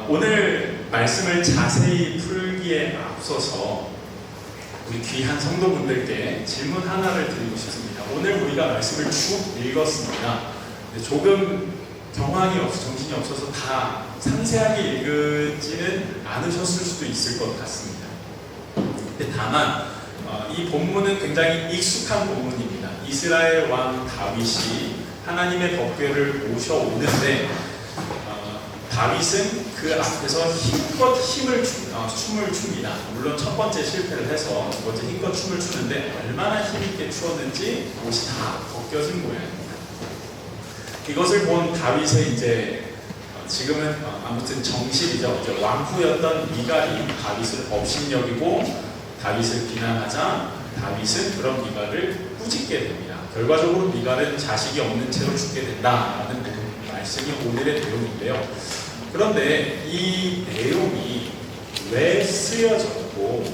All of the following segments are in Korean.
오늘 말씀을 자세히 풀기에 앞서서 우리 귀한 성도분들께 질문 하나를 드리고 싶습니다. 오늘 우리가 말씀을 쭉 읽었습니다. 조금 정황이 정신이 없어서 다 상세하게 읽지는 않으셨을 수도 있을 것 같습니다. 근데 다만 이 본문은 굉장히 익숙한 본문입니다. 이스라엘 왕 다윗이 하나님의 법궤를 모셔오는데 다윗은 그 앞에서 힘껏 춤을 춥니다. 물론 첫 번째 실패를 해서 두 번째 힘껏 춤을 추는데 얼마나 힘있게 추었는지 옷이 다 벗겨진 모양입니다. 이것을 본 다윗의 이제 지금은 아무튼 정실이죠. 왕후였던 미갈이 다윗을 업신여기고 다윗을 비난하자 다윗은 그런 미갈을 꾸짖게 됩니다. 결과적으로 미갈은 자식이 없는 채로 죽게 된다라는 말씀이 오늘의 내용인데요. 그런데 이 내용이 왜 쓰여졌고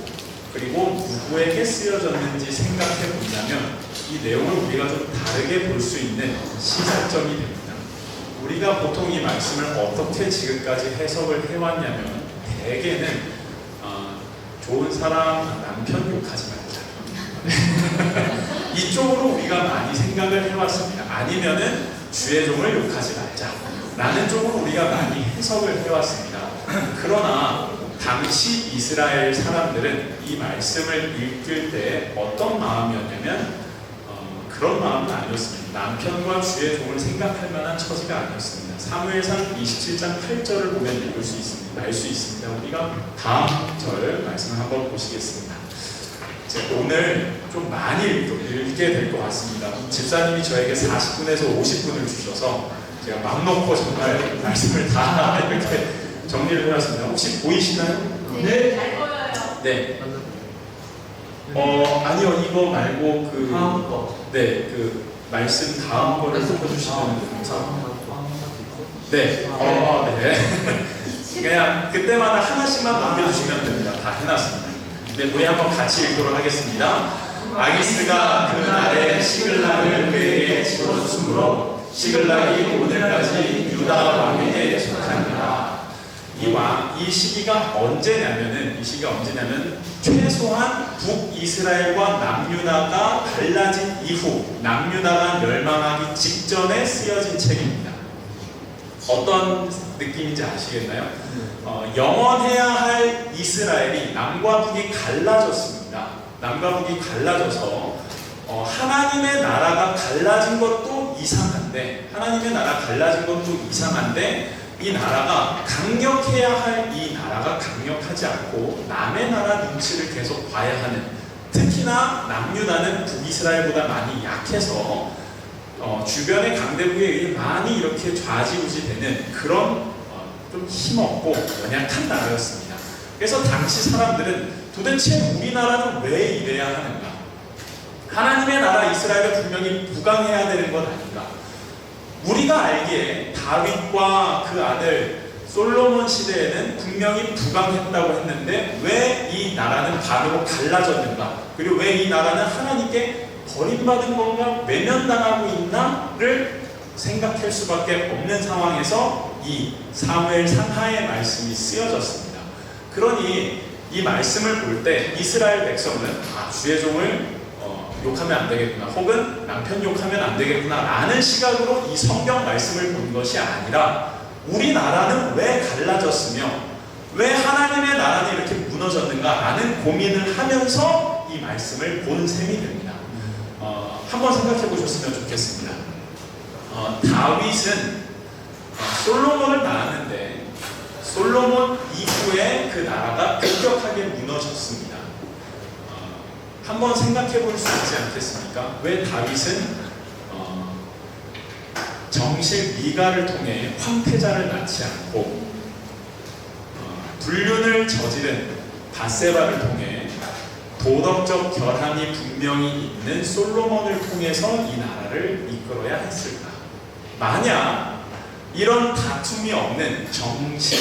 그리고 누구에게 쓰여졌는지 생각해 본다면 이 내용을 우리가 좀 다르게 볼 수 있는 시작점이 됩니다. 우리가 보통 이 말씀을 어떻게 지금까지 해석을 해왔냐면 대개는 좋은 사람 남편 욕하지 말자 이쪽으로 우리가 많이 생각을 해왔습니다. 아니면은 주의 종을 욕하지 말자 라는 쪽으로 우리가 많이 해석을 해왔습니다. 그러나 당시 이스라엘 사람들은 이 말씀을 읽을 때 어떤 마음이었냐면 그런 마음은 아니었습니다. 남편과 주의 종을 생각할 만한 처지가 아니었습니다. 사무엘상 27장 8절을 보면 읽을 수 있습니다. 알 수 있습니다. 우리가 다음 절 말씀을 한번 보시겠습니다. 오늘 좀 많이 읽게 될 것 같습니다. 집사님이 저에게 40분에서 50분을 주셔서 제가 맘 놓고 정말 말씀을 다 이렇게 정리를 해놨습니다. 혹시 보이시나요? 네. 잘 보여요. 네. 아니요, 이거 말고 다음 거. 네, 그 말씀 다음 거를 섞어주시면 감사합니다. 네. 네. 그냥 그때마다 하나씩만 넘겨주시면 됩니다. 다 해놨습니다. 네, 우리 한번 같이 읽도록 하겠습니다. 아기스가 그날에 시글락을 그에게 집어주므로 시글락이 오늘까지 유다 왕에게 속합니다. 이 시기가 언제냐면 최소한 북이스라엘과 남유다가 갈라진 이후 남유다가 멸망하기 직전에 쓰여진 책입니다. 어떤 느낌인지 아시겠나요? 영원해야 할 이스라엘이 남과 북이 갈라졌습니다. 남과 북이 갈라져서 하나님의 나라가 갈라진 것도 이상한데 이 나라가 강력해야 할 이 나라가 강력하지 않고 남의 나라 눈치를 계속 봐야 하는, 특히나 남유다는 북이스라엘보다 많이 약해서 주변의 강대국에 의해 많이 이렇게 좌지우지되는 그런 좀 힘없고 연약한 나라였습니다. 그래서 당시 사람들은 도대체 우리나라는 왜 이래야 하는가? 하나님의 나라 이스라엘은 분명히 부강해야 되는 것 아닌가? 우리가 알기에 다윗과 그 아들 솔로몬 시대에는 분명히 부강했다고 했는데 왜 이 나라는 반으로 갈라졌는가? 그리고 왜 이 나라는 하나님께 버림받은 건가? 외면당하고 있나를 생각할 수밖에 없는 상황에서 이 사무엘 상하의 말씀이 쓰여졌습니다. 그러니 이 말씀을 볼 때 이스라엘 백성은 주의 종을 욕하면 안 되겠구나, 혹은 남편 욕하면 안 되겠구나 라는 시각으로 이 성경 말씀을 본 것이 아니라 우리나라는 왜 갈라졌으며 왜 하나님의 나라는 이렇게 무너졌는가 라는 고민을 하면서 이 말씀을 본 셈이 됩니다. 한번 생각해 보셨으면 좋겠습니다. 다윗은 솔로몬을 낳았는데 솔로몬 이후에 그 나라가 급격하게 무너졌습니다. 한번 생각해 볼 수 있지 않겠습니까? 왜 다윗은 정실 미갈을 통해 황태자를 낳지 않고 불륜을 저지른 밧세바를 통해 도덕적 결함이 분명히 있는 솔로몬을 통해서 이 나라를 이끌어야 했을까? 만약 이런 다툼이 없는 정실,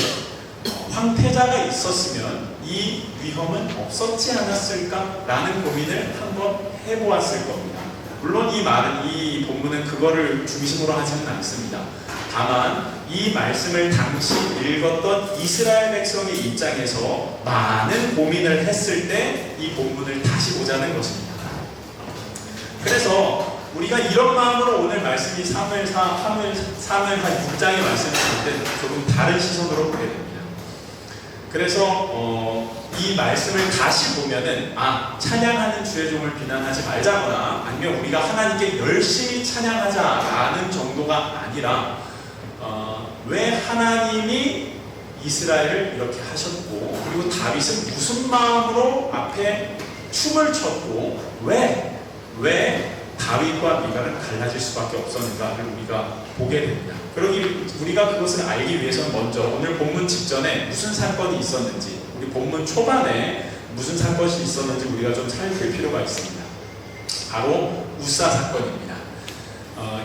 황태자가 있었으면 이 위험은 없었지 않았을까라는 고민을 한번 해보았을 겁니다. 물론 이 본문은 그거를 중심으로 하지는 않습니다. 다만 이 말씀을 당시 읽었던 이스라엘 백성의 입장에서 많은 고민을 했을 때 이 본문을 다시 보자는 것입니다. 그래서 우리가 이런 마음으로 오늘 말씀이 사무엘하 6장의 말씀을 볼 때 조금 다른 시선으로 보게 됩니다. 그래서 이 말씀을 다시 보면은 찬양하는 주의 종을 비난하지 말자거나 아니면 우리가 하나님께 열심히 찬양하자라는 정도가 아니라 왜 하나님이 이스라엘을 이렇게 하셨고 그리고 다윗은 무슨 마음으로 앞에 춤을 췄고 왜 다윗과 미갈은 갈라질 수밖에 없었는가를 우리가 보게 됩니다. 그러기 우리가 그것을 알기 위해서는 먼저 오늘 본문 직전에 무슨 사건이 있었는지 우리 본문 초반에 무슨 사건이 있었는지 우리가 좀 살필 필요가 있습니다. 바로 우사 사건입니다.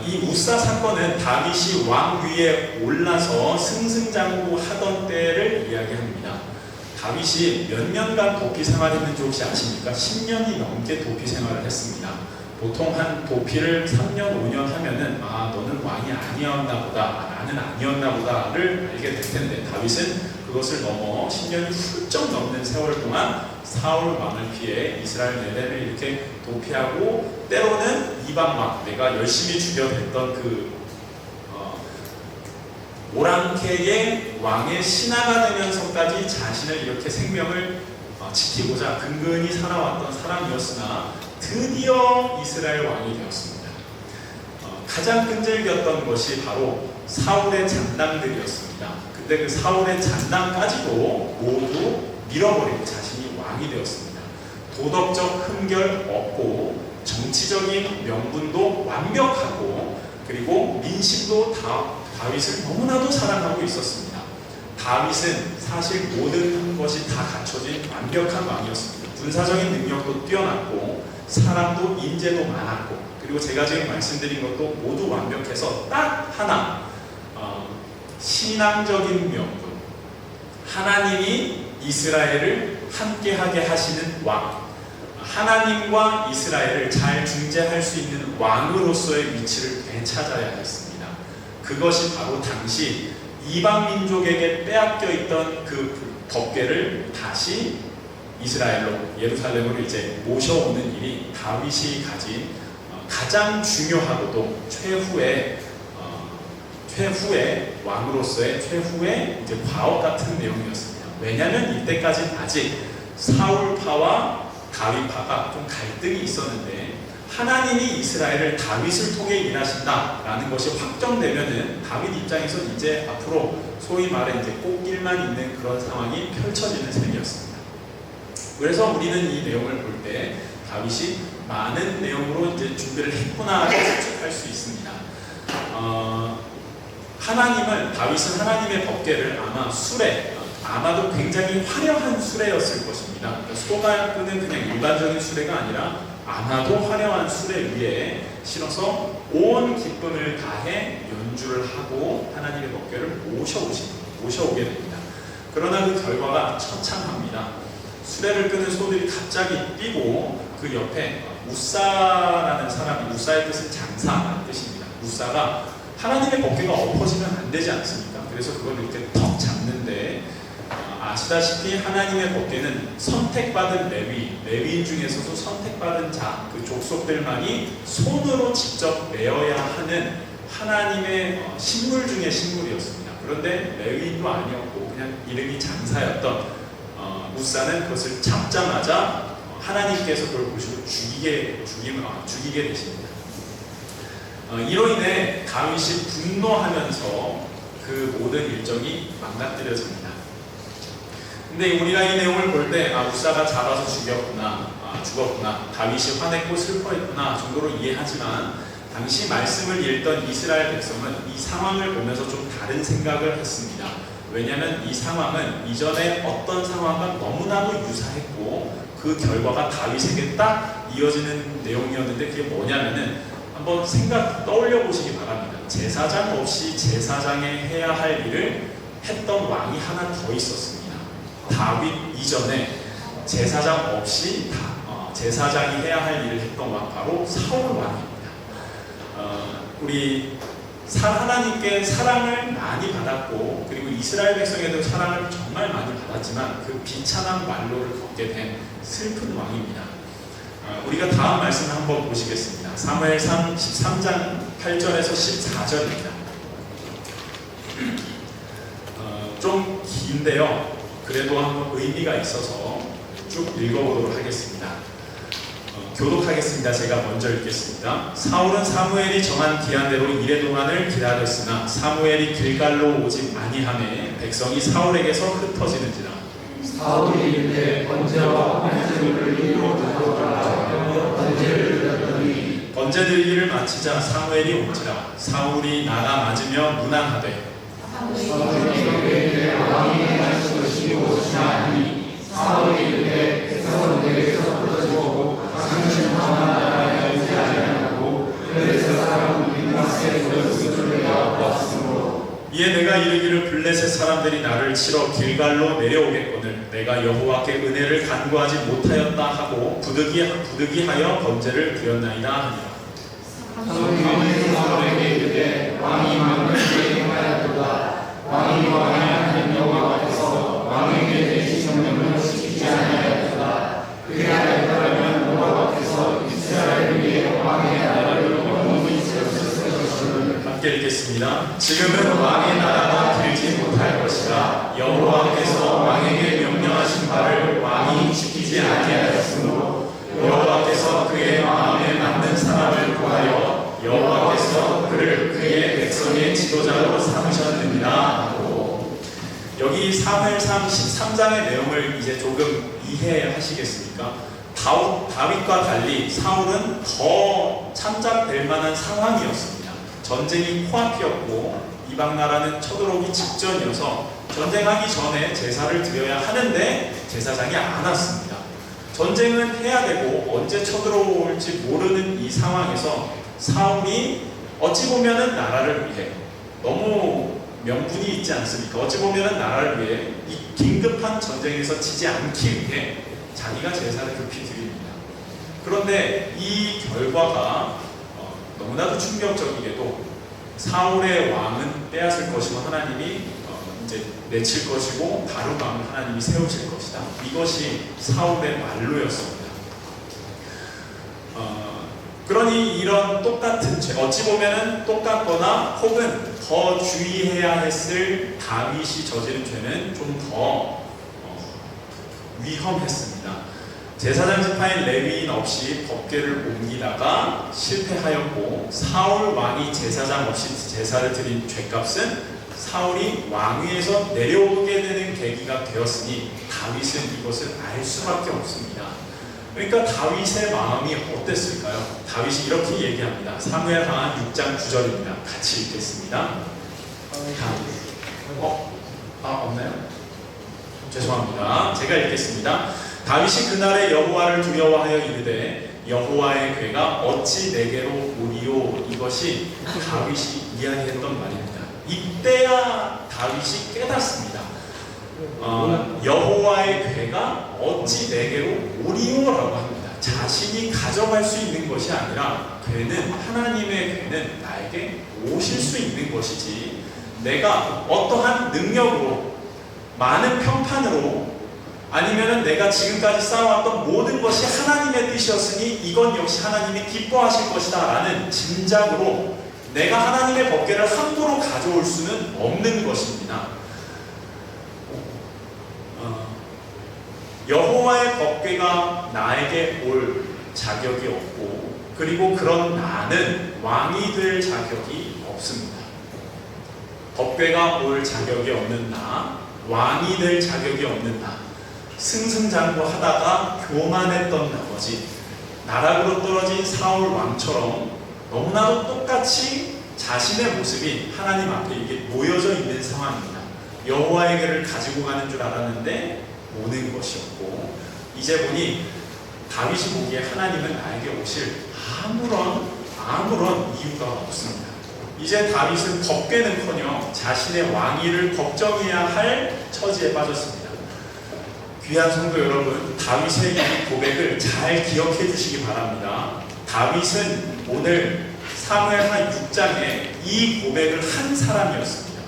이 우사 사건은 다윗이 왕 위에 올라서 승승장구하던 때를 이야기합니다. 다윗이 몇 년간 도피 생활했는지 혹시 아십니까? 10년이 넘게 도피 생활을 했습니다. 보통 한 도피를 3년, 5년 하면은 너는 왕이 아니었나 보다, 나는 아니었나 보다를 알게 될 텐데 다윗은 그것을 넘어 10년이 훌쩍 넘는 세월 동안 사울 왕을 피해 이스라엘 내내를 이렇게 도피하고 때로는 이방왕, 내가 열심히 죽여댔던 오랑캐의 왕의 신하가 되면서까지 자신을 이렇게 생명을 지키고자 근근히 살아왔던 사람이었으나 드디어 이스라엘 왕이 되었습니다. 가장 끈질겼던 것이 바로 사울의 잔당들이었습니다. 근데 그 사울의 잔당까지도 모두 밀어버리고 자신이 왕이 되었습니다. 도덕적 흠결 없고 정치적인 명분도 완벽하고 그리고 민심도 다윗을 너무나도 사랑하고 있었습니다. 다윗은 사실 모든 것이 다 갖춰진 완벽한 왕이었습니다. 군사적인 능력도 뛰어났고 사람도 인재도 많았고 그리고 제가 지금 말씀드린 것도 모두 완벽해서 딱 하나 신앙적인 명분 하나님이 이스라엘을 함께하게 하시는 왕 하나님과 이스라엘을 잘 중재할 수 있는 왕으로서의 위치를 되찾아야 했습니다. 그것이 바로 당시 이방 민족에게 빼앗겨 있던 그 덮개를 다시 이스라엘로 예루살렘으로 이제 모셔오는 일이 다윗이 가진 가장 중요하고도 최후의 왕으로서의 최후의 이제 과업 같은 내용이었습니다. 왜냐하면 이때까지는 아직 사울파와 다윗파가 좀 갈등이 있었는데 하나님이 이스라엘을 다윗을 통해 일하신다라는 것이 확정되면은 다윗 입장에서 이제 앞으로 소위 말해 이제 꽃길만 있는 그런 상황이 펼쳐지는 셈이었습니다. 그래서 우리는 이 내용을 볼 때 다윗이 많은 내용으로 이제 준비를 했구나를 추측할 수 있습니다. 다윗은 하나님의 법궤를 아마 아마도 굉장히 화려한 수레였을 것입니다. 소가는 그냥 일반적인 수레가 아니라 아마도 화려한 수레 위에 실어서 온 기쁨을 다해 연주를 하고 하나님의 법궤를 모셔오게 됩니다. 그러나 그 결과가 처참합니다. 수레를 끄는 소들이 갑자기 뛰고 그 옆에 우사라는 사람이 우사의 뜻은 장사라는 뜻입니다. 우사가 하나님의 법궤가 엎어지면 안 되지 않습니까? 그래서 그걸 이렇게 턱 잡는데 아시다시피 하나님의 법궤는 선택받은 레위인 중에서도 선택받은 자, 그 족속들만이 손으로 직접 메어야 하는 하나님의 식물 중의 식물이었습니다. 그런데 레위인도 아니었고 그냥 이름이 장사였던 우사는 그것을 잡자마자 하나님께서 그걸 보시고 죽이게 되십니다. 이로 인해 다윗이 분노하면서 그 모든 일정이 망가뜨려집니다. 근데 우리가 이 내용을 볼 때 우사가 잡아서 죽었구나 다윗이 화냈고 슬퍼했구나 정도로 이해하지만 당시 말씀을 읽던 이스라엘 백성은 이 상황을 보면서 좀 다른 생각을 했습니다. 왜냐하면 이 상황은 이전에 어떤 상황과 너무나도 유사했고 그 결과가 다윗에게 딱 이어지는 내용이었는데 그게 뭐냐면은 한번 떠올려 보시기 바랍니다. 제사장 없이 제사장에 해야 할 일을 했던 왕이 하나 더 있었습니다. 다윗 이전에 제사장 없이 제사장이 해야 할 일을 했던 왕 바로 사울 왕입니다. 우리 하나님께 사랑을 많이 받았고 그리고 이스라엘 백성에도 사랑을 정말 많이 받았지만 그 비참한 말로를 걷게 된 슬픈 왕입니다. 우리가 다음 말씀을 한번 보시겠습니다. 사무엘상 13장 8절에서 14절입니다. 좀 긴데요. 그래도 한번 의미가 있어서 쭉 읽어보도록 하겠습니다. 교독하겠습니다. 제가 먼저 읽겠습니다. 사울은 사무엘이 정한 기한대로 이레 동안을 기다렸으나 사무엘이 길갈로 오지 아니하매 백성이 사울에게서 흩어지는지라. 사울이 이르되 번제와 번제물을 이루어 가져오라. 번제를 드렸더니 번제 들기를 마치자 사무엘이 온지라. 사울이 나가 맞으며 문안하되 사울에게 왕이 행하신 것이 무엇이냐 하니 사울이 이르되 백성은 내게서 흩어지고 당신 평안한 나라에 오지 아니하고 그래서 사람은 민낯에 들어가 보았으므로 이에 내가 이르기를 블레셋 사람들이 나를 치러 길갈로 내려오겠거늘 내가 여호와께 은혜를 간구하지 못하였다 하고 부득이하여 번제를 드렸나이다 하니라. 사울이 사울에게 이르되 왕이 만군에게 행하였도다. 왕이 왕의 하나님 여호와 앞에서 왕에게 내신 명령을 지키지 아니하였도다. 그리하였더라면 여호와 앞에서 이스라엘을 위해 왕의 나라를 영원히 세우셨을 것을. 함께 읽겠습니다. 지금은 왕의 나라가 길지 못할 것이라. 여호와께서 왕에게 명령하신 바를 왕이 지키지 아니하였으므로 여호와께서 그의 마음에 맞는 사람을 구하여 여호와께서 그를 그의 백성의 지도자로 삼으셨느니라 하고. 여기 사무엘상 13장의 내용을 이제 조금 이해하시겠습니까? 다윗과 달리 사울은 더 참작될 만한 상황이었습니다. 전쟁이 코앞이었고 이방 나라는 쳐들어오기 직전이어서 전쟁하기 전에 제사를 드려야 하는데 제사장이 안 왔습니다. 전쟁은 해야 되고 언제 쳐들어올지 모르는 이 상황에서 사울이 어찌 보면은 나라를 위해 너무 명분이 있지 않습니까? 어찌 보면은 나라를 위해 이 긴급한 전쟁에서 지지 않기 위해 자기가 제사를 급히 드립니다. 그런데 이 결과가 너무나도 충격적이게도 사울의 왕은 빼앗을 것이고 하나님이 이제 내칠 것이고 다른 왕을 하나님이 세우실 것이다. 이것이 사울의 말로였습니다. 그러니 이런 똑같은 죄, 어찌 보면은 똑같거나 혹은 더 주의해야 했을 다윗이 저지른 죄는 좀 더 위험했습니다. 제사장 지파인 레위인 없이 법궤를 옮기다가 실패하였고 사울 왕이 제사장 없이 제사를 드린 죄값은 사울이 왕위에서 내려오게 되는 계기가 되었으니 다윗은 이것을 알 수밖에 없습니다. 그러니까 다윗의 마음이 어땠을까요? 다윗이 이렇게 얘기합니다. 사무엘하 6장 9절입니다. 같이 읽겠습니다. 없나요? 죄송합니다. 제가 읽겠습니다. 다윗이 그날에 여호와를 두려워하여 이르되 여호와의 괴가 어찌 내게로 오리요. 이것이 다윗이 이야기했던 말입니다. 이때야 다윗이 깨닫습니다. 여호와의 괴가 어찌 내게로 오리요라고 합니다. 자신이 가져갈 수 있는 것이 아니라 괴는, 하나님의 괴는 나에게 오실 수 있는 것이지 내가 어떠한 능력으로 많은 평판으로 아니면은 내가 지금까지 쌓아왔던 모든 것이 하나님의 뜻이었으니 이건 역시 하나님이 기뻐하실 것이다 라는 짐작으로 내가 하나님의 법궤를 함부로 가져올 수는 없는 것입니다. 여호와의 법궤가 나에게 올 자격이 없고 그리고 그런 나는 왕이 될 자격이 없습니다. 법궤가 올 자격이 없는 나, 왕이 될 자격이 없는 나, 승승장구하다가 교만했던 나머지 나락으로 떨어진 사울 왕처럼 너무나도 똑같이 자신의 모습이 하나님 앞에 이게 놓여져 있는 상황입니다. 여호와에게를 가지고 가는 줄 알았는데 오는 것이었고 이제 보니 다윗이 보기에 하나님은 나에게 오실 아무런 이유가 없습니다. 이제 다윗은 법궤는커녕 자신의 왕위를 걱정해야 할 처지에 빠졌습니다. 귀한 성도 여러분, 다윗의 이 고백을 잘 기억해 주시기 바랍니다. 다윗은 오늘 사무엘하 6장에 이 고백을 한 사람이었습니다.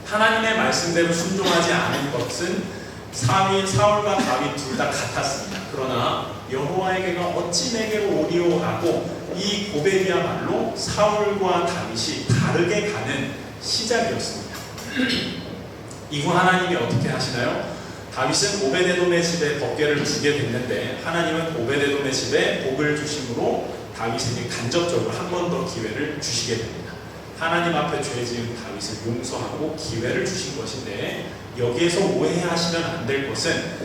하나님의 말씀대로 순종하지 않은 것은 사울과 다윗 둘 다 같았습니다. 그러나 여호와에게가 어찌 내게로 오리오라고 이 고백이야말로 사울과 다윗이 다르게 가는 시작이었습니다. 이후 하나님이 어떻게 하시나요? 다윗은 오베데돔의 집에 법궤를 두게 됐는데 하나님은 오베데돔의 집에 복을 주심으로 다윗에게 간접적으로 한 번 더 기회를 주시게 됩니다. 하나님 앞에 죄 지은 다윗을 용서하고 기회를 주신 것인데 여기에서 오해하시면 안 될 것은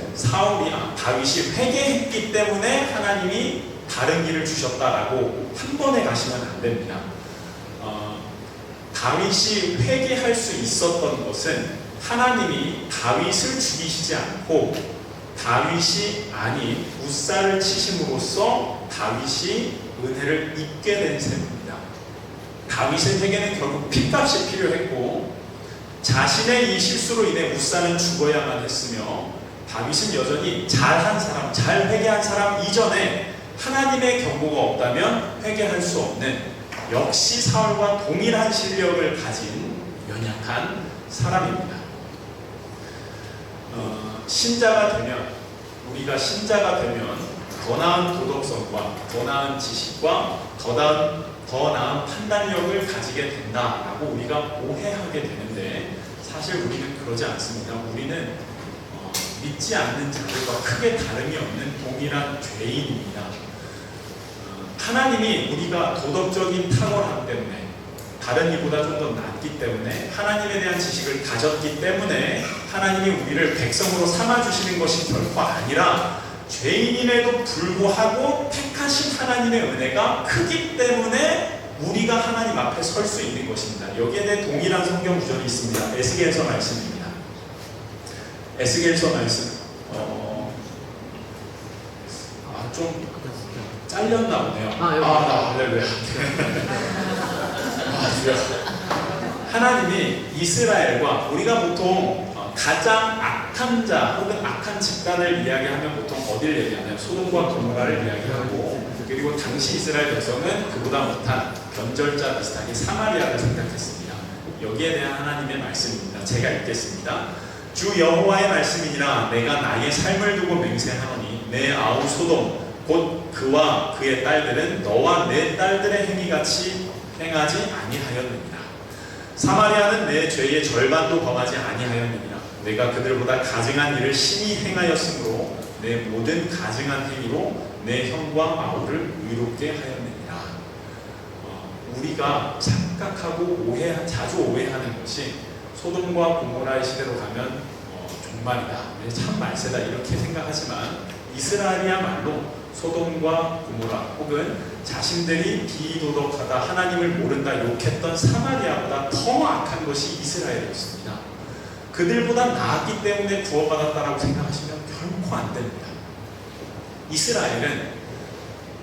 다윗이 회개했기 때문에 하나님이 다른 길을 주셨다라고 한 번에 가시면 안 됩니다. 다윗이 회개할 수 있었던 것은 하나님이 다윗을 죽이시지 않고 다윗이 아닌 웃사를 치심으로써 다윗이 은혜를 입게 된 셈입니다. 다윗의 회개는 결국 핏값이 필요했고 자신의 이 실수로 인해 웃사는 죽어야만 했으며 다윗은 여전히 잘한 사람, 잘 회개한 사람 이전에 하나님의 경고가 없다면 회개할 수 없는 역시 사울과 동일한 실력을 가진 연약한 사람입니다. 우리가 신자가 되면 더 나은 도덕성과 더 나은 지식과 더 나은 판단력을 가지게 된다라고 우리가 오해하게 되는데 사실 우리는 그러지 않습니다. 우리는 믿지 않는 자들과 크게 다름이 없는 동일한 죄인입니다. 하나님이 우리가 도덕적인 탁월함 때문에 다른 이보다 좀 더 낫기 때문에 하나님에 대한 지식을 가졌기 때문에 하나님이 우리를 백성으로 삼아주시는 것이 결코 아니라 죄인임에도 불구하고 택하신 하나님의 은혜가 크기 때문에 우리가 하나님 앞에 설 수 있는 것입니다. 여기에 대해 동일한 성경 구절이 있습니다. 에스겔서 말씀입니다. 에스겔서 말씀 좀 잘렸나 보네요. 할렐루야. 하나님이 이스라엘과 우리가 보통 가장 악한 자 혹은 악한 집단을 이야기하면 보통 어디를 얘기하나요? 소돔과 고모라를 이야기하고 그리고 당시 이스라엘 백성은 그보다 못한 변절자 비슷하게 사마리아를 생각했습니다. 여기에 대한 하나님의 말씀입니다. 제가 읽겠습니다. 주 여호와의 말씀이니라 내가 나의 삶을 두고 맹세하노니 내 아우 소돔 곧 그와 그의 딸들은 너와 내 딸들의 행위같이 행하지 아니하였느니라. 사마리아는 내 죄의 절반도 범하지 아니하였느니라. 내가 그들보다 가증한 일을 심히 행하였으므로 내 모든 가증한 행위로 내 형과 아우를 의롭게 하였느니라. 우리가 착각하고 자주 오해하는 것이 소돔과 고모라의 시대로 가면 종말이다, 참 말세다 이렇게 생각하지만 이스라엘이야말로 소돔과 고모라 혹은 자신들이 비도덕하다 하나님을 모른다 욕했던 사마리아보다 더 악한 것이 이스라엘이었습니다. 그들보다 나았기 때문에 구원받았다라고 생각하시면 결코 안 됩니다. 이스라엘은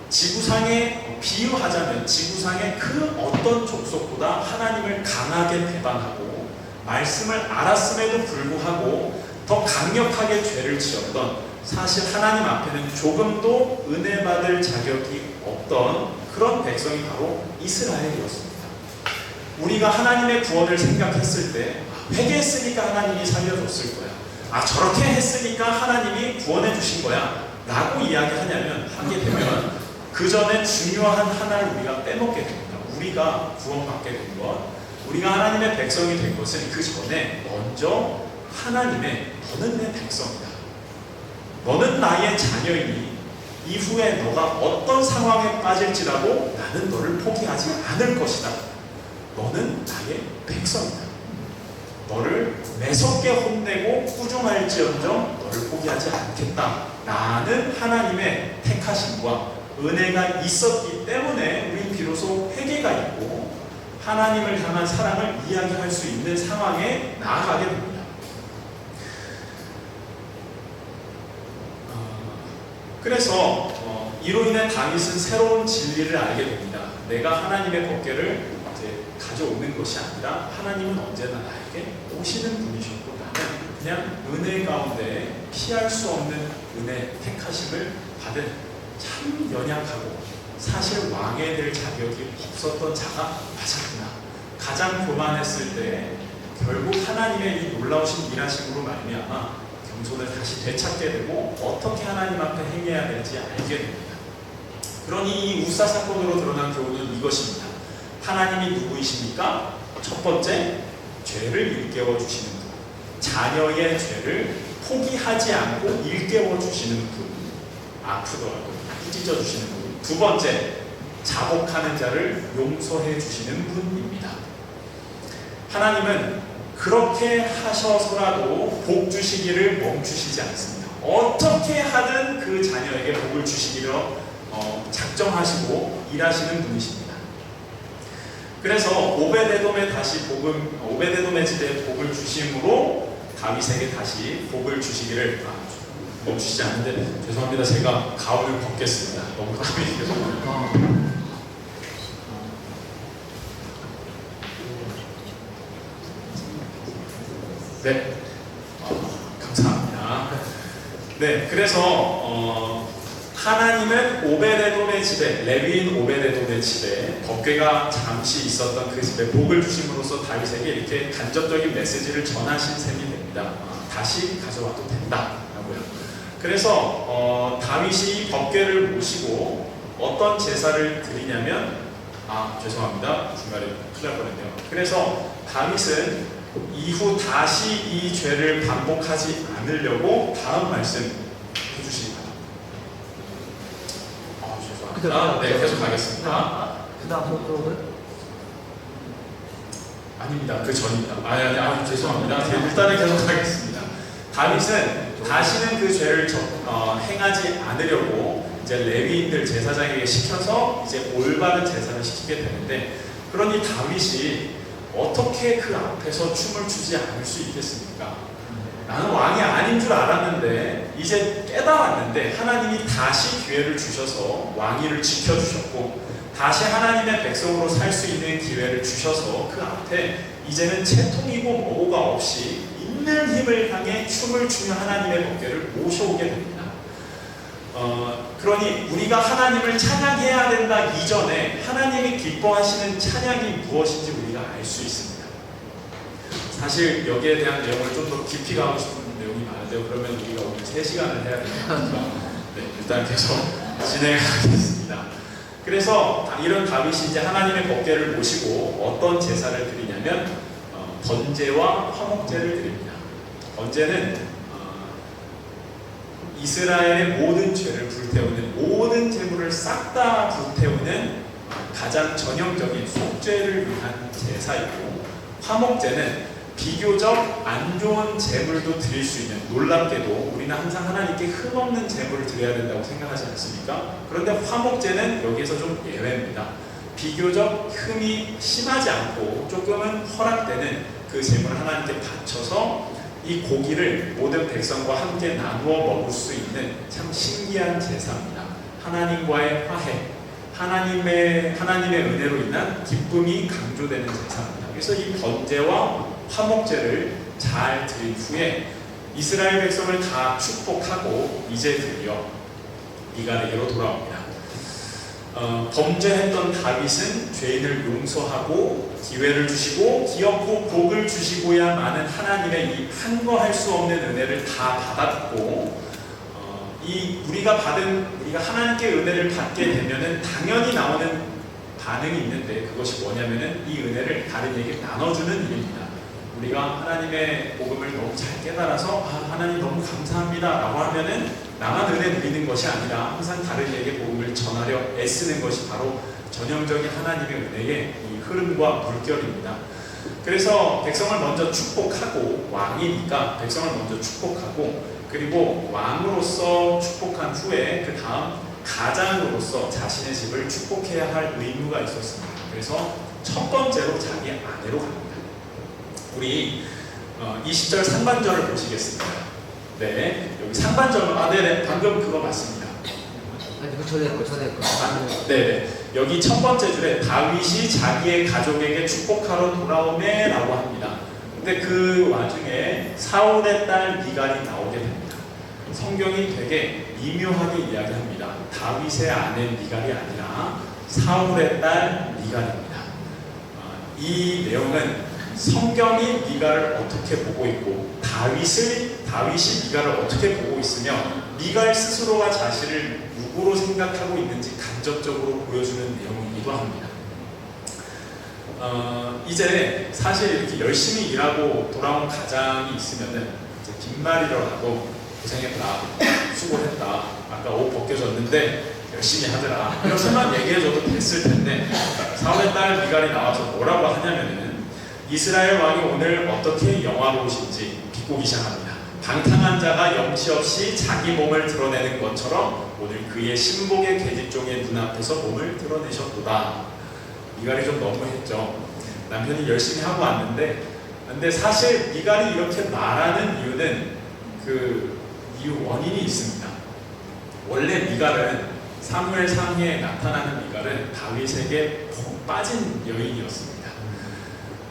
지구상에 비유하자면 지구상의 그 어떤 족속보다 하나님을 강하게 배반하고 말씀을 알았음에도 불구하고 더 강력하게 죄를 지었던 사실 하나님 앞에는 조금도 은혜 받을 자격이 없던 그런 백성이 바로 이스라엘이었습니다. 우리가 하나님의 구원을 생각했을 때 회개했으니까 하나님이 살려줬을 거야. 저렇게 했으니까 하나님이 구원해 주신 거야 라고 하게 되면 그 전에 중요한 하나를 우리가 빼먹게 됩니다. 우리가 구원받게 된 것, 우리가 하나님의 백성이 된 것은 그 전에 먼저 하나님의 너는 내 백성이다. 너는 나의 자녀이니 이후에 너가 어떤 상황에 빠질지라도 나는 너를 포기하지 않을 것이다. 너는 나의 백성이다. 너를 매섭게 혼내고 꾸중할지언정 너를 포기하지 않겠다. 라는 하나님의 택하심과 은혜가 있었기 때문에 우리 비로소 회개가 있고 하나님을 향한 사랑을 이야기할 수 있는 상황에 나아가게 됩니다. 그래서 이로 인해 다윗은 새로운 진리를 알게 됩니다. 내가 하나님의 법궤를 가져오는 것이 아니라 하나님은 언제나 나에게 오시는 분이셨고 나는 그냥 은혜 가운데 피할 수 없는 은혜 택하심을 받은 참 연약하고 사실 왕에 될 자격이 없었던 자가 맞았구나. 가장 교만했을 때 결국 하나님의 이 놀라우신 일하심으로 말미암아 겸손을 다시 되찾게 되고 어떻게 하나님 앞에 행해야 될지 알게 됩니다. 그러니 이 우사 사건으로 드러난 교훈은 이것입니다. 하나님이 누구이십니까? 첫 번째, 죄를 일깨워 주시는 분. 자녀의 죄를 포기하지 않고 일깨워 주시는 분. 아프더라도 꾸짖어 주시는 분. 두 번째, 자복하는 자를 용서해 주시는 분입니다. 하나님은 그렇게 하셔서라도 복 주시기를 멈추시지 않습니다. 어떻게 하든 그 자녀에게 복을 주시기를 작정하시고 일하시는 분이십니다. 그래서 오베데돔의 집에 복을 주심으로 다윗에게 다시 복을 주시기를 멈추시지 않는데, 죄송합니다. 제가 가운을 벗겠습니다. 너무 땀이 계속. 네, 감사합니다. 네, 그래서 하나님은 오베데돔의 집에, 레위인 오베데돔의 집에 법궤가 잠시 있었던 그 집에 복을 주심으로써 다윗에게 이렇게 간접적인 메시지를 전하신 셈이 됩니다. 다시 가져와도 된다라고요. 그래서 다윗이 법궤를 모시고 어떤 제사를 드리냐면, 죄송합니다. 중간에 큰일 날 뻔했네요. 그래서 다윗은 이후 다시 이 죄를 반복하지 않으려고 다음 말씀 해주시기 바랍니다. 죄송합니다. 네, 계속 가겠습니다. 그 다음 속도는? 아닙니다. 그 전입니다. 죄송합니다. 일단은 계속 가겠습니다. 다윗은 다시는 그 죄를 행하지 않으려고 이제 레위인들 제사장에게 시켜서 이제 올바른 제사를 시키게 되는데, 그러니 다윗이 어떻게 그 앞에서 춤을 추지 않을 수 있겠습니까? 나는 왕이 아닌 줄 알았는데 이제 깨달았는데 하나님이 다시 기회를 주셔서 왕위를 지켜주셨고 다시 하나님의 백성으로 살 수 있는 기회를 주셔서 그 앞에 이제는 채통이고 뭐고가 없이 있는 힘을 향해 춤을 추며 하나님의 법궤를 모셔오게 됩니다. 그러니 우리가 하나님을 찬양해야 된다 이전에 하나님이 기뻐하시는 찬양이 무엇인지 우리가 알 수 있습니다. 사실 여기에 대한 내용을 좀 더 깊이 가고 싶은 내용이 많은데요. 그러면 우리가 오늘 3시간을 해야 되니까 네, 일단 계속 진행하겠습니다. 그래서 이런 다윗이 이제 하나님의 법궤를 모시고 어떤 제사를 드리냐면 번제와 화목제를 드립니다. 번제는 이스라엘의 모든 죄를 불태우는, 모든 재물을 싹 다 불태우는 가장 전형적인 속죄를 위한 제사이고, 화목제는 비교적 안 좋은 재물도 드릴 수 있는, 놀랍게도 우리는 항상 하나님께 흠없는 재물을 드려야 된다고 생각하지 않습니까? 그런데 화목제는 여기에서 좀 예외입니다. 비교적 흠이 심하지 않고 조금은 허락되는 그 재물을 하나님께 바쳐서 이 고기를 모든 백성과 함께 나누어 먹을 수 있는 참 신기한 제사입니다. 하나님과의 화해, 하나님의 은혜로 인한 기쁨이 강조되는 제사입니다. 그래서 이 번제와 화목제를 잘 드린 후에 이스라엘 백성을 다 축복하고 이제 드디어 네가 내게로 돌아옵니다. 범죄했던 다윗은 죄인을 용서하고 기회를 주시고 기업고 복을 주시고야만은 하나님의 이 한거할 수 없는 은혜를 다 받았고, 우리가 하나님께 은혜를 받게 되면은 당연히 나오는 반응이 있는데, 그것이 뭐냐면은 이 은혜를 다른 이에게 나눠주는 일입니다. 우리가 하나님의 복음을 너무 잘 깨달아서 하나님 너무 감사합니다 라고 하면은 나만 은혜 누리는 것이 아니라 항상 다른 이에게 복음을 전하려 애쓰는 것이 바로 전형적인 하나님의 은혜의 이 흐름과 물결입니다. 그래서 백성을 먼저 축복하고, 왕이니까 백성을 먼저 축복하고, 그리고 왕으로서 축복한 후에 그 다음 가장으로서 자신의 집을 축복해야 할 의무가 있었습니다. 그래서 첫 번째로 자기 아내로 갑니다. 우리 20절 상반절을 보시겠습니다. 네, 여기 상반절, 네네, 방금 그거 맞습니다. 네네, 여기 첫 번째 줄에 다윗이 자기의 가족에게 축복하러 돌아오네 라고 합니다. 근데 그 와중에 사울의 딸 미갈이 나오게 됩니다. 성경이 되게 미묘하게 이야기합니다. 다윗의 아내 미갈이 아니라 사울의 딸 미갈입니다. 이 내용은 성경이 미갈을 어떻게 보고 있고 다윗이 미갈을 어떻게 보고 있으며 미갈 스스로가 자신을 누구로 생각하고 있는지 간접적으로 보여주는 내용이기도 합니다. 이제 사실 이렇게 열심히 일하고 돌아온 가장이 있으면은 이제 빈말이라도 고생했다, 수고했다, 아까 옷 벗겨졌는데 열심히 하더라 이렇게만 얘기해줘도 됐을 텐데 사울의 딸 미갈이 나와서 뭐라고 하냐면은 이스라엘 왕이 오늘 어떻게 영화로우신지 비꼬기 시작합니다. 방탕한 자가 염치 없이 자기 몸을 드러내는 것처럼 오늘 그의 신복의 계집종의 눈앞에서 몸을 드러내셨도다. 미갈이 좀 너무했죠. 남편이 열심히 하고 왔는데, 근데 사실 미갈이 이렇게 말하는 이유는 원인이 있습니다. 원래 미갈은 사무엘상에 나타나는 미갈은 다윗에게 푹 빠진 여인이었습니다.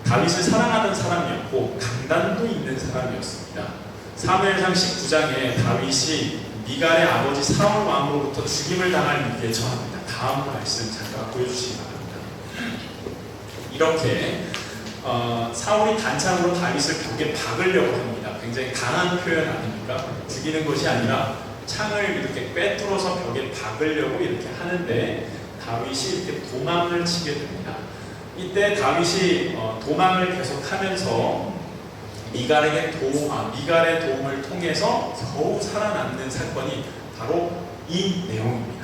다윗을 사랑하던 사람이었고 강단도 있는 사람이었습니다. 사무엘상 19장에 다윗이 미갈의 아버지 사울 왕으로부터 죽임을 당할 위기에 처합니다. 다음 말씀 잠깐 보여주시기 바랍니다. 이렇게 사울이 단창으로 다윗을 벽에 박으려고 합니다. 굉장히 강한 표현 아닙니까? 죽이는 것이 아니라 창을 이렇게 꿰뚫어서 벽에 박으려고 이렇게 하는데 다윗이 이렇게 도망을 치게 됩니다. 이때 다윗이 도망을 계속하면서 미갈의 도움을 통해서 겨우 살아남는 사건이 바로 이 내용입니다.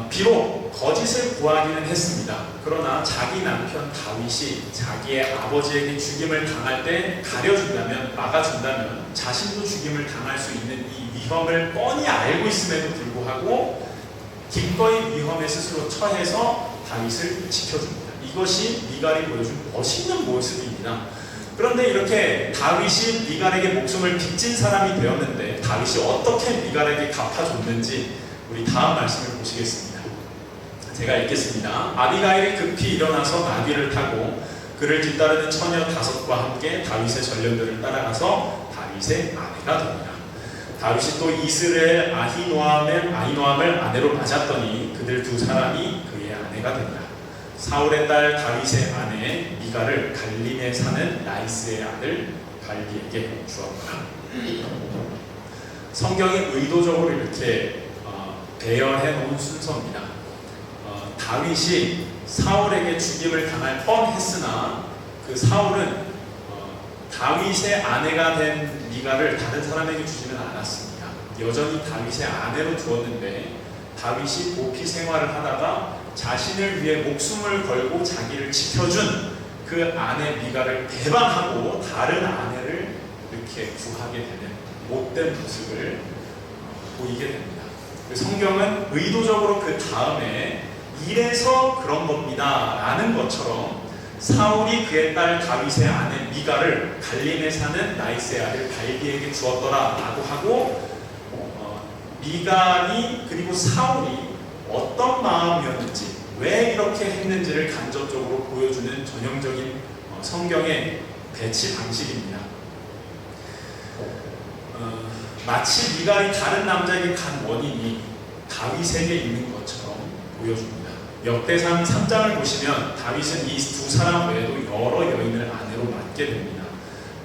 비록 거짓을 구하기는 했습니다. 그러나 자기 남편 다윗이 자기의 아버지에게 죽임을 당할 때 가려준다면, 막아준다면 자신도 죽임을 당할 수 있는 이 위험을 뻔히 알고 있음에도 불구하고 기꺼이 위험에 스스로 처해서 다윗을 지켜줍니다. 이것이 미갈이 보여준 멋있는 모습입니다. 그런데 이렇게 다윗이 미갈에게 목숨을 빚진 사람이 되었는데 다윗이 어떻게 미갈에게 갚아줬는지 우리 다음 말씀을 보시겠습니다. 제가 읽겠습니다. 아비가일이 급히 일어나서 나귀를 타고 그를 뒤따르는 처녀 5과 함께 다윗의 전령들을 따라가서 다윗의 아내가 됩니다. 다윗이 또 이스라엘 아히노암을 아내로 맞았더니 그들 두 사람이 그의 아내가 된다. 사울의 딸 다윗의 아내 미갈을 갈림에 사는 나이스의 아들 발디에게 주었더라. 성경이 의도적으로 이렇게 배열해 놓은 순서입니다. 다윗이 사울에게 죽임을 당할 뻔했으나 그 사울은 다윗의 아내가 된 미갈을 다른 사람에게 주지는 않았습니다. 여전히 다윗의 아내로 두었는데 다윗이 도피 생활을 하다가 자신을 위해 목숨을 걸고 자기를 지켜준 그 아내 미갈을 배반하고 다른 아내를 이렇게 구하게 되는 못된 모습을 보이게 됩니다. 성경은 의도적으로 그 다음에 이래서 그런 겁니다 라는 것처럼 사울이 그의 딸 다윗의 아내 미갈을 갈림에 사는 나이스의 아들 발디에게 주었더라 라고 하고 미갈이 그리고 사울이 어떤 마음이었는지 왜 이렇게 했는지를 간접적으로 보여주는 전형적인 성경의 배치 방식입니다. 마치 미갈이 다른 남자에게 간 원인이 다윗에게 있는 것처럼 보여줍니다. 역대상 3장을 보시면 다윗은 이 두 사람 외에도 여러 여인을 아내로 맡게 됩니다.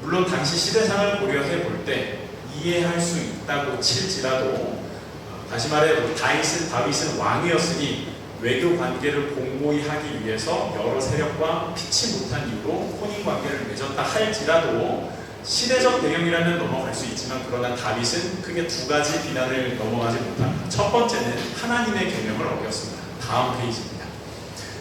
물론 당시 시대상을 고려해 볼 때 이해할 수 있다고 칠지라도 다시 말해 다윗은 왕이었으니 외교 관계를 공고히 하기 위해서 여러 세력과 피치 못한 이유로 혼인 관계를 맺었다 할지라도 시대적 배경이라면 넘어갈 수 있지만 그러나 다윗은 크게 두 가지 비난을 넘어가지 못합니다. 첫 번째는 하나님의 계명을 어겼습니다. 다음 페이지입니다.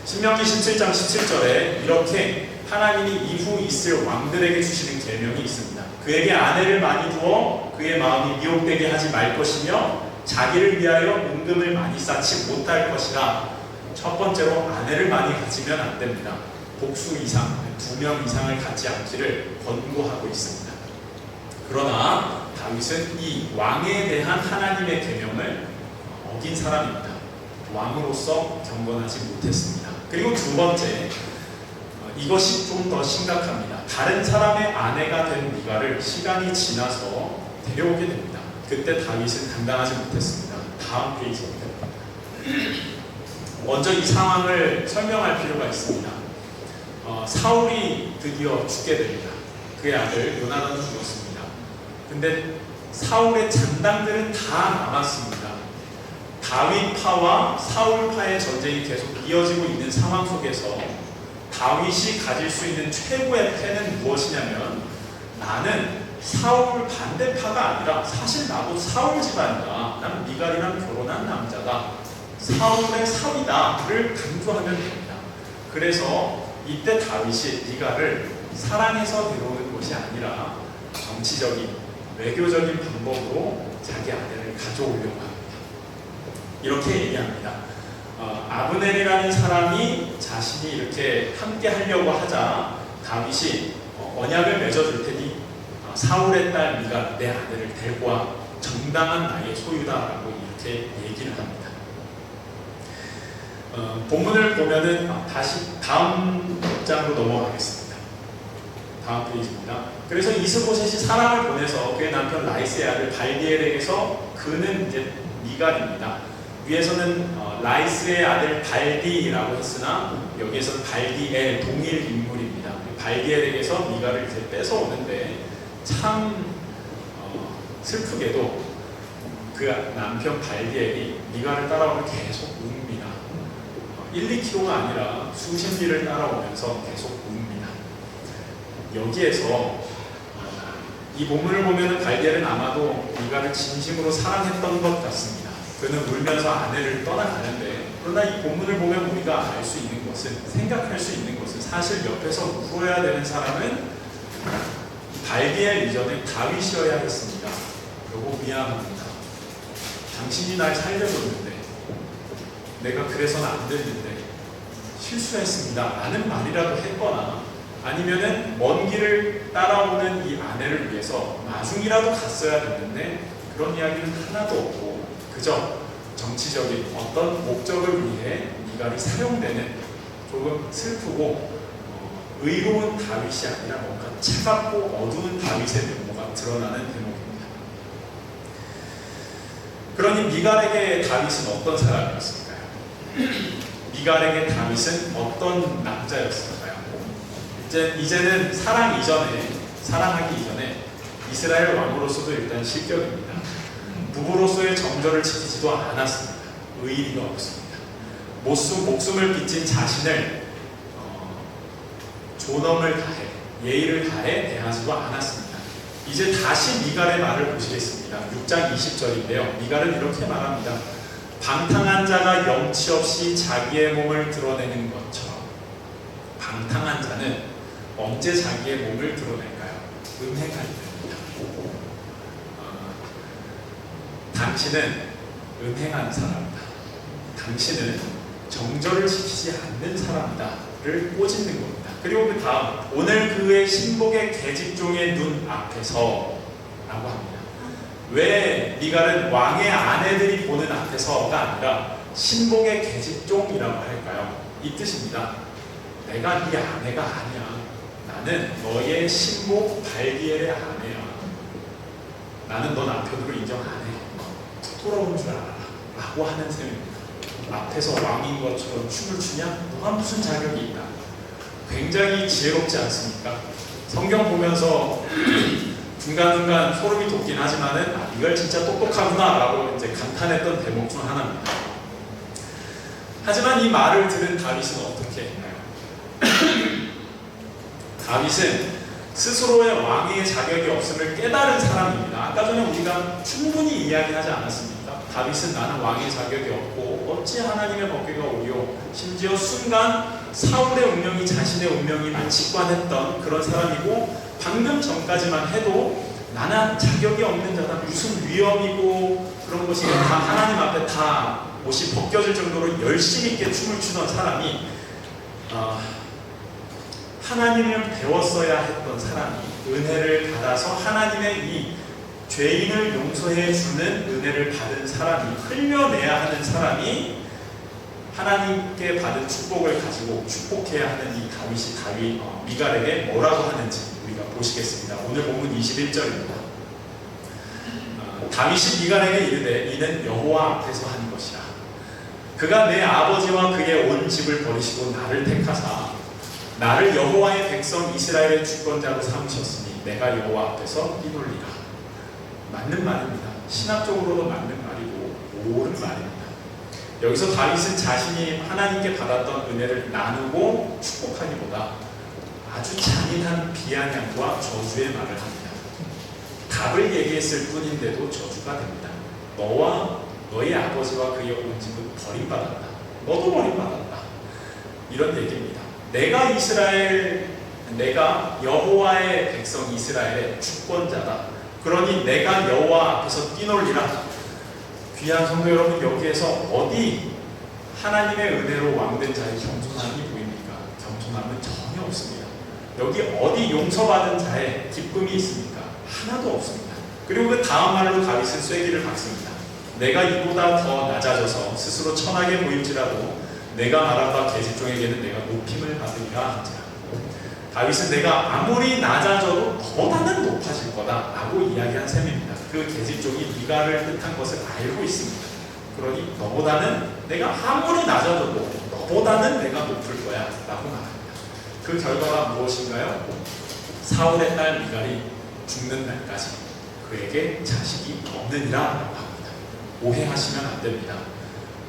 신명기 17장 17절에 이렇게 하나님이 이후 있을 왕들에게 주시는 계명이 있습니다. 그에게 아내를 많이 두어 그의 마음이 미혹되게 하지 말 것이며 자기를 위하여 은금을 많이 쌓지 못할 것이라. 첫 번째로 아내를 많이 가지면 안 됩니다. 복수 이상, 2명 이상을 갖지 않기를 권고하고 있습니다. 그러나 다윗은 이 왕에 대한 하나님의 계명을 어긴 사람입니다. 왕으로서 경건하지 못했습니다. 그리고 두 번째, 이것이 좀 더 심각합니다. 다른 사람의 아내가 된 미갈을 시간이 지나서 데려오게 됩니다. 그때 다윗은 감당하지 못했습니다. 다음 페이지입니다. 먼저 이 상황을 설명할 필요가 있습니다. 사울이 드디어 죽게 됩니다. 그의 아들 요나단도 죽었습니다. 근데 사울의 장당들은 다 남았습니다. 다윗파와 사울파의 전쟁이 계속 이어지고 있는 상황 속에서 다윗이 가질 수 있는 최고의 패는 무엇이냐면, 나는 사울 반대파가 아니라 사실 나도 사울 집안이다, 나는 미갈이랑 결혼한 남자다, 사울의 사위다를 강조하면 됩니다. 그래서 이때 다윗이 미갈을 사랑해서 데려오는 것이 아니라 정치적인 외교적인 방법으로 자기 아들을 가져오려고 합니다. 이렇게 얘기합니다. 아브넬이라는 사람이 자신이 이렇게 함께 하려고 하자 다윗이 언약을 맺어줄 테니 사울의 딸 미갈, 내 아들을 데리고 와, 정당한 나의 소유다라고 이렇게 얘기를 합니다. 본문을 보면은 다시 다음 장으로 넘어가겠습니다. 다음 페이지입니다. 그래서 이스보셋이 사람을 보내서 그의 남편 라이스의 아들 발디엘에게서, 그는 이제 미갈입니다. 위에서는 라이스의 아들 발디라고 했으나 여기에서는 발디엘, 동일 인물입니다. 발디엘에게서 미갈을 이제 뺏어오는데, 참 슬프게도 그 남편 발디엘이 미갈을 따라오면 계속 웁니다. 1-2km가 아니라 수십 리를 따라오면서 계속 웁니다. 여기에서 이 본문을 보면 발디엘은 아마도 미갈을 진심으로 사랑했던 것 같습니다. 그는 울면서 아내를 떠나가는데, 그러나 이 본문을 보면 우리가 알 수 있는 것은, 생각할 수 있는 것은, 사실 옆에서 울어야 되는 사람은 발디엘 이전에 다윗이어야 했습니다. 여보 미안합니다. 당신이 날 살려줬는데, 내가 그래서는 안 됐는데 실수했습니다 라는 말이라도 했거나, 아니면은 먼 길을 따라오는 이 아내를 위해서 마중이라도 갔어야 됐는데 그런 이야기는 하나도 없고, 그저 정치적인 어떤 목적을 위해 미갈이 사용되는 조금 슬프고 의로운 다윗이 아니라 뭔가 차갑고 어두운 다윗의 면모가 드러나는 대목입니다. 그러니 미갈에게 다윗은 어떤 사람이었을까요? 미갈에게 다윗은 어떤 남자였을까요? 이제는 사랑하기 이전에 이스라엘 왕으로서도 일단 실격입니다. 부부로서의 정절을 지키지도 않았습니다. 의리가 없습니다. 목숨을 빚진 자신을 존엄을 다해, 예의를 다해 대하지도 않았습니다. 이제 다시 미갈의 말을 보시겠습니다. 6장 20절인데요. 미갈은 이렇게 말합니다. 방탕한 자가 염치 없이 자기의 몸을 드러내는 것처럼. 방탕한 자는 언제 자기의 몸을 드러낼까요? 음행할 때입니다. 당신은 음행한 사람이다, 당신은 정절을 지키지 않는 사람이다를 꼬집는 겁니다. 그리고 그 다음, 오늘 그의 신복의 계집종의 눈 앞에서 라고 합니다. 왜 미갈은 왕의 아내들이 보는 앞에서가 아니라 신복의 계집종이라고 할까요? 이 뜻입니다. 내가 네 아내가 아니야. 나는 너의 신복 발디엘의 아내야. 나는 너 남편으로 인정 안 해. 돌아온 줄 알아 라고 하는 셈입니다. 앞에서 왕인 것처럼 춤을 추냐? 너가 무슨 자격이 있다. 굉장히 지혜롭지 않습니까? 성경 보면서 중간중간 소름이 돋긴 하지만은 이걸 진짜 똑똑하구나 라고 이제 감탄했던 대목 중 하나입니다. 하지만 이 말을 들은 다윗은 어떻게 했나요? 다윗은 스스로의 왕의 자격이 없음을 깨달은 사람입니다. 아까 전에 우리가 충분히 이야기하지 않았습니까? 다윗은 나는 왕의 자격이 없고 어찌 하나님의 법궤가 오리요, 심지어 순간 사울의 운명이 자신의 운명임을 직관했던 그런 사람이고, 방금 전까지만 해도 나는 자격이 없는 자다, 무슨 위험이고 그런 것이 다 하나님 앞에 다 옷이 벗겨질 정도로 열심 있게 춤을 추던 사람이 하나님을 배웠어야 했던 사람이, 은혜를 받아서 하나님의 이 죄인을 용서해 주는 은혜를 받은 사람이, 흘려내야 하는 사람이 하나님께 받은 축복을 가지고 축복해야 하는 이 다윗이 미갈에게 뭐라고 하는지 우리가 보시겠습니다. 오늘 본문 21절입니다. 다윗이 미갈에게 이르되 이는 여호와 앞에서 한 것이라. 그가 내 아버지와 그의 온 집을 버리시고 나를 택하사 나를 여호와의 백성 이스라엘의 주권자로 삼으셨으니 내가 여호와 앞에서 뛰놀리라. 맞는 말입니다. 신학적으로도 맞는 말이고 옳은 말입니다. 여기서 다윗은 자신이 하나님께 받았던 은혜를 나누고 축복하기보다 아주 잔인한 비아냥과 저주의 말을 합니다. 답을 얘기했을 뿐인데도 저주가 됩니다. 너와 너의 아버지와 그의 온 집은 버림받았다. 너도 버림받았다. 이런 얘기입니다. 내가 여호와의 백성 이스라엘의 주권자다. 그러니 내가 여호와 앞에서 뛰놀리라. 귀한 성도 여러분, 여기에서 어디 하나님의 은혜로 왕된 자의 겸손함이 보입니까? 겸손함은 전혀 없습니다. 여기 어디 용서받은 자의 기쁨이 있습니까? 하나도 없습니다. 그리고 그 다음 말로 다윗은 쐐기를 박습니다. 내가 이보다 더 낮아져서 스스로 천하게 보일지라도 내가 말한 바 계집종에게는 내가 높임을 받으리라 한지라. 다윗은 내가 아무리 낮아져도 너보다는 높아질 거다라고 이야기한 셈입니다. 그 계집종이 미갈을 뜻한 것을 알고 있습니다. 그러니 너보다는 내가 아무리 낮아져도 너보다는 내가 높을 거야 라고 말합니다. 그 결과가 무엇인가요? 사울의 딸 미갈이 죽는 날까지 그에게 자식이 없느니라 라고 합니다. 오해하시면 안 됩니다.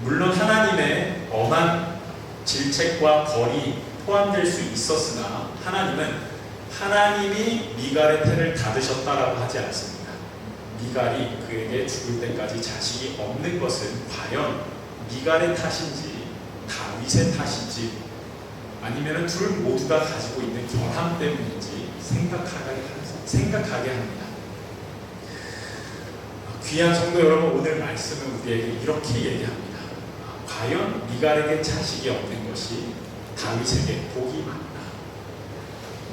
물론 하나님의 엄한 질책과 벌이 포함될 수 있었으나 하나님은 하나님이 미갈의 태를 닫으셨다라고 하지 않습니다. 미갈이 그에게 죽을 때까지 자식이 없는 것은 과연 미갈의 탓인지 다윗의 탓인지 아니면 둘 모두가 가지고 있는 결함 때문인지 생각하게 합니다. 귀한 성도 여러분, 오늘 말씀은 우리에게 이렇게 얘기합니다. 과연 미갈에게 자식이 없는 것이 다윗에게 복이 맞나?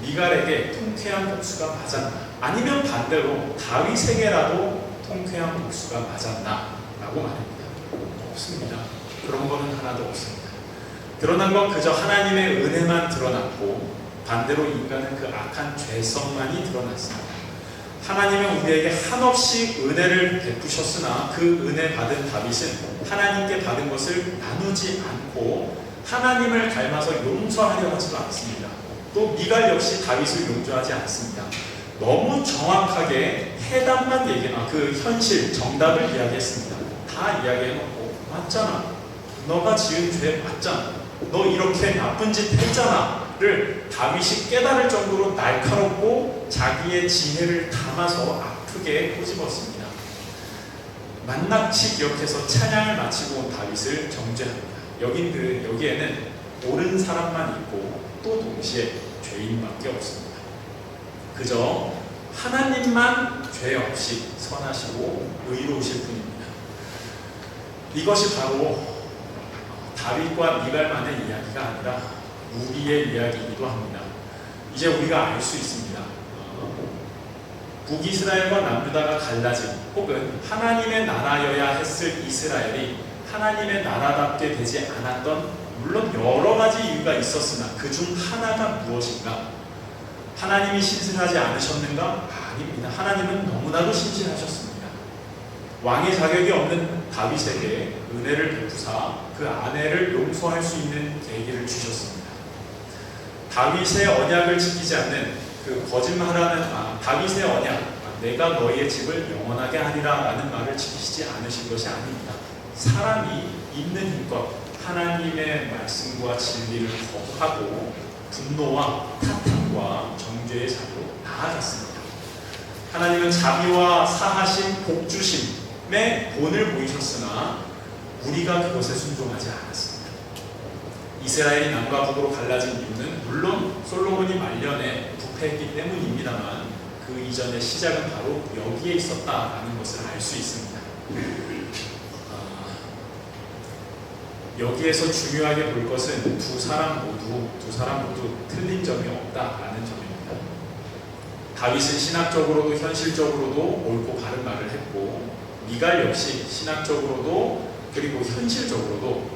미갈에게 통쾌한 복수가 맞았나? 아니면 반대로 다윗에게라도 통쾌한 복수가 맞았나? 라고 말합니다. 없습니다. 그런 거는 하나도 없습니다. 드러난 건 그저 하나님의 은혜만 드러났고 반대로 인간은 그 악한 죄성만이 드러났습니다. 하나님은 우리에게 한없이 은혜를 베푸셨으나 그 은혜 받은 다윗은 하나님께 받은 것을 나누지 않고 하나님을 닮아서 용서하려 하지도 않습니다. 또 미갈 역시 다윗을 용서하지 않습니다. 너무 정확하게 해답만 그 현실, 정답을 이야기했습니다. 다 이야기해놓고 맞잖아. 너가 지은 죄 맞잖아. 너 이렇게 나쁜 짓 했잖아.를 다윗이 깨달을 정도로 날카롭고 자기의 지혜를 담아서 아프게 꼬집었습니다. 낱낱이 기억해서 찬양을 마치고 온 다윗을 정죄합니다. 여기에는 옳은 사람만 있고 또 동시에 죄인밖에 없습니다. 그저 하나님만 죄 없이 선하시고 의로우실 뿐입니다. 이것이 바로 다윗과 미갈만의 이야기가 아니라 우리의 이야기이기도 합니다. 이제 우리가 알 수 있습니다. 북이스라엘과 남유다가 갈라진 혹은 하나님의 나라여야 했을 이스라엘이 하나님의 나라답게 되지 않았던 물론 여러 가지 이유가 있었으나 그 중 하나가 무엇인가? 하나님이 신실하지 않으셨는가? 아닙니다. 하나님은 너무나도 신실하셨습니다. 왕의 자격이 없는 다윗에게 은혜를 베푸사 그 아내를 용서할 수 있는 계기를 주셨습니다. 다윗의 언약을 지키지 않는 그 거짓말하는 다윗의 언약, 내가 너희의 집을 영원하게 하리라 라는 말을 지키시지 않으신 것이 아닙니다. 사람이 있는 힘껏 하나님의 말씀과 진리를 거부하고 분노와 타탐과 정죄의 자리로 나아갔습니다. 하나님은 자비와 사하심, 복주심의 본을 보이셨으나 우리가 그것에 순종하지 않았습니다. 이스라엘이 남과 북으로 갈라진 이유는 물론 솔로몬이 말년에 부패했기 때문입니다만 그 이전의 시작은 바로 여기에 있었다라는 것을 알 수 있습니다. 여기에서 중요하게 볼 것은 두 사람 모두 틀린 점이 없다라는 점입니다. 다윗은 신학적으로도 현실적으로도 옳고 바른 말을 했고 미갈 역시 신학적으로도 그리고 현실적으로도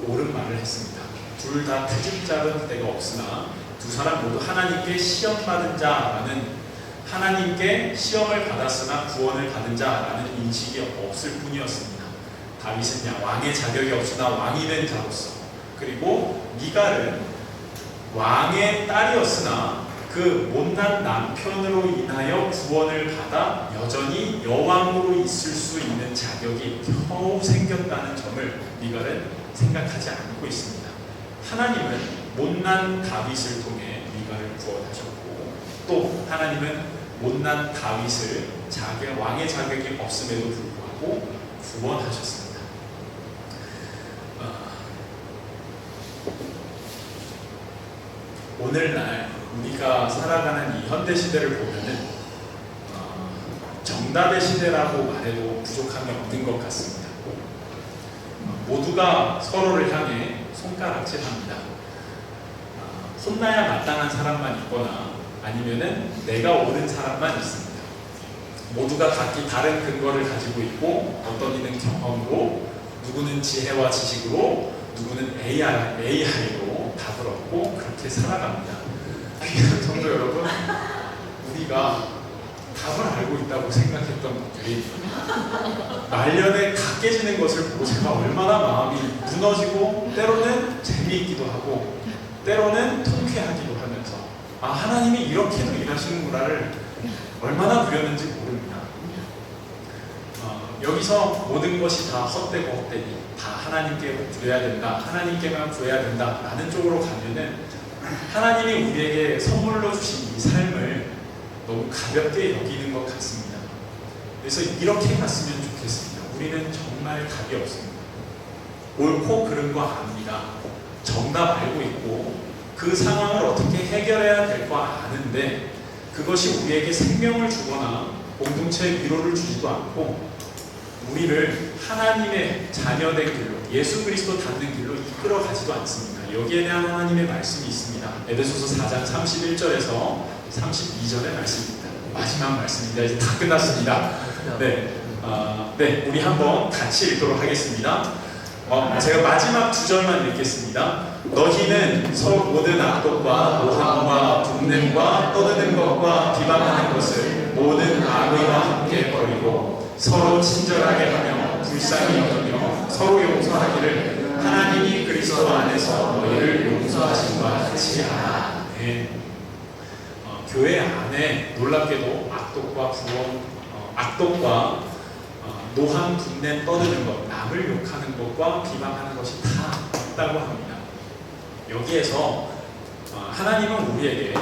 옳은 말을 했습니다. 둘 다 트집 잡은 때가 없으나 두 사람 모두 하나님께 시험받은 자라는 하나님께 시험을 받았으나 구원을 받은 자라는 인식이 없을 뿐이었습니다. 다윗은 왕의 자격이 없으나 왕이 된 자로서, 그리고 미갈은 왕의 딸이었으나 그 못난 남편으로 인하여 구원을 받아 여전히 여왕으로 있을 수 있는 자격이 겨우 생겼다는 점을 미갈은 생각하지 않고 있습니다. 하나님은 못난 다윗을 통해 미갈을 구원하셨고, 또 하나님은 못난 다윗을 왕의 자격이 없음에도 불구하고 구원하셨습니다. 오늘날 우리가 살아가는 이 현대 시대를 보면은 정답의 시대라고 말해도 부족함이 없는 것 같습니다. 모두가 서로를 향해 손가락질합니다. 혼나야 마땅한 사람만 있거나 아니면은 내가 옳은 사람만 있습니다. 모두가 각기 다른 근거를 가지고 있고, 어떤 이는 경험으로, 누구는 지혜와 지식으로, 누구는 AI로 답을 얻고 그렇게 살아갑니다. 귀한 성도 여러분, 우리가 답을 알고 있다고 생각했던 것들이 말년에 다 깨지는 것을 보고 제가 얼마나 마음이 무너지고, 때로는 재미있기도 하고 때로는 통쾌하기도 하면서 하나님이 이렇게도 일하시는구나를 얼마나 누렸는지 모릅니다. 여기서 모든 것이 다 헛되고 헛되니 다 하나님께 드려야 된다, 하나님께만 구해야 된다 라는 쪽으로 가면은 하나님이 우리에게 선물로 주신 이 삶을 너무 가볍게 여기는 것 같습니다. 그래서 이렇게 갔으면 좋겠습니다. 우리는 정말 답이 없습니다. 옳고 그른 거 압니다. 정답 알고 있고 그 상황을 어떻게 해결해야 될 거 아는데, 그것이 우리에게 생명을 주거나 공동체에 위로를 주지도 않고 우리를 하나님의 자녀된 길로, 예수 그리스도 닮는 길로 이끌어 가지도 않습니다. 여기에 대한 하나님의 말씀이 있습니다. 에베소서 4장 31절에서 32절의 말씀입니다. 마지막 말씀입니다. 이제 다 끝났습니다. 네, 우리 한번 같이 읽도록 하겠습니다. 제가 마지막 두 절만 읽겠습니다. 너희는 서로 모든 악독과 모함과 분냄과 떠드는 것과 비방하는 것을 모든 악의와 함께 버리고 서로 친절하게 하며 불쌍히 여기며 서로 용서하기를 하나님이 그리스도 안에서 너희를 용서하신 바 같이 하라. 네. 교회 안에 놀랍게도 악독과 노함, 분냄, 떠드는 것, 남을 욕하는 것과 비방하는 것이 다 있다고 합니다. 여기에서 하나님은 우리에게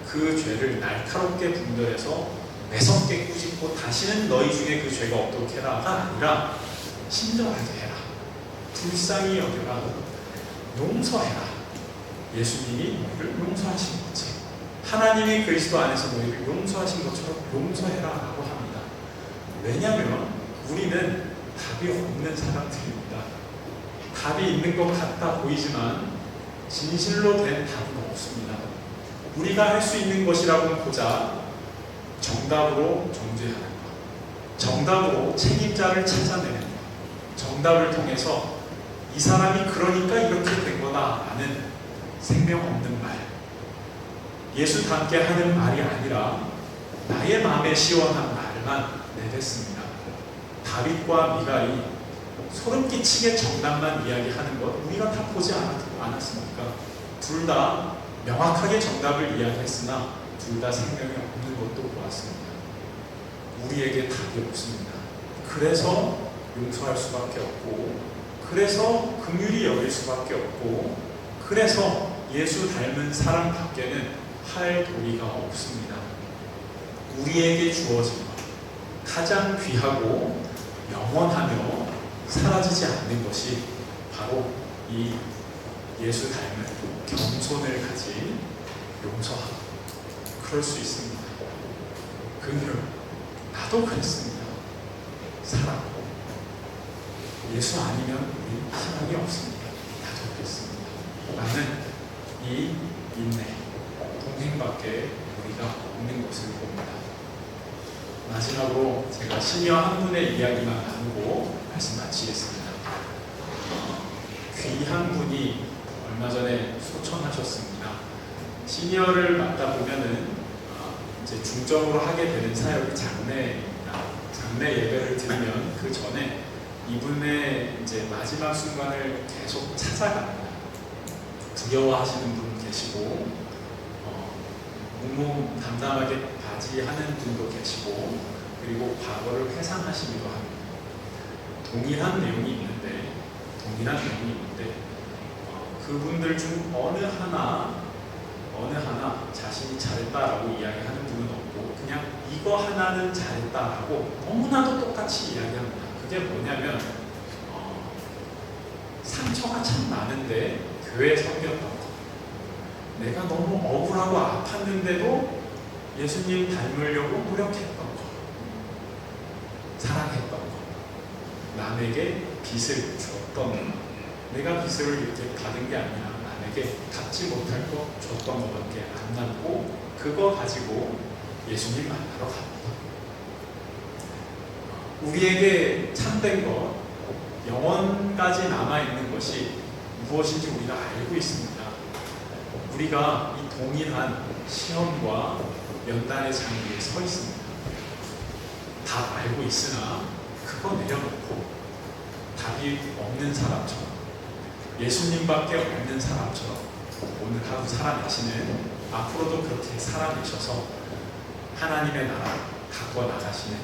그 죄를 날카롭게 분별해서 매섭게 꾸짖고 다시는 너희 중에 그 죄가 없도록 해라가 아니라 친절하게 해라, 불쌍히 여겨라, 용서해라. 예수님이 너희를 용서하신 거지. 하나님이 그리스도 안에서 너희를 용서하신 것처럼 용서해라 라고 합니다. 왜냐하면 우리는 답이 없는 사람들입니다. 답이 있는 것 같아 보이지만 진실로 된 답은 없습니다. 우리가 할 수 있는 것이라고 보자 정답으로 정죄하는 것, 정답으로 책임자를 찾아내는 것, 정답을 통해서 이 사람이 그러니까 이렇게 된 거다 라는 생명 없는 말, 예수 닮게 하는 말이 아니라 나의 마음에 시원한 말만 내뱉습니다. 다윗과 미갈이 소름 끼치게 정답만 이야기하는 것 우리가 다 보지 않았습니까? 둘 다 명확하게 정답을 이야기했으나 둘 다 생명이 없는 것도 보았습니다. 우리에게 답이 없습니다. 그래서 용서할 수밖에 없고, 그래서 긍휼히 여길 수밖에 없고, 그래서 예수 닮은 사람밖에는 할 도리가 없습니다. 우리에게 주어진 것, 가장 귀하고 영원하며 사라지지 않는 것이 바로 이 예수 닮은 겸손을 가진 용서함. 그럴 수 있습니다. 긍휼, 나도 그랬습니다. 사랑, 예수 아니면 우리 희망이 없습니다. 나도 그랬습니다. 나는 이 인내, 동행밖에 우리가 없는 것을 봅니다. 마지막으로 제가 시니어 한 분의 이야기만 나누고 말씀 마치겠습니다. 귀한 분이 얼마 전에 소천하셨습니다. 시니어를 맡다 보면은 이제 중점으로 하게 되는 사역이 장례 예배를 드리면 그 전에 이분의 이제 마지막 순간을 계속 찾아갑니다. 두려워하시는 분 계시고, 묵묵 담담하게 바지하는 분도 계시고, 그리고 과거를 회상하시기도 합니다. 동일한 내용이 있는데 그분들 중 어느 하나 자신이 잘했다라고 이야기하는 분은 없고, 그냥 이거 하나는 잘했다라고 너무나도 똑같이 이야기합니다. 그게 뭐냐면 상처가 참 많은데 교회에 섬겼던 것, 내가 너무 억울하고 아팠는데도 예수님 닮으려고 노력했던 것, 사랑했던 것, 남에게 빚을 줬던 것, 내가 빚을 이렇게 받은 게 아니라 남에게 갚지 못할 거 줬던 것밖에 안 남고, 그거 가지고 예수님 만나러 갑니다. 우리에게 참된 것, 영원까지 남아있는 것이 무엇인지 우리가 알고 있습니다. 우리가 이 동일한 시험과 연단의 장기에 서 있습니다. 답 알고 있으나 그거 내려놓고 답이 없는 사람처럼, 예수님밖에 없는 사람처럼 오늘 하루 살아내시는, 앞으로도 그렇게 살아내셔서 하나님의 나라 갖고 나가시는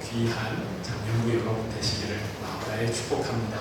귀한 장년부 여러분 되시기를 마음다해 축복합니다.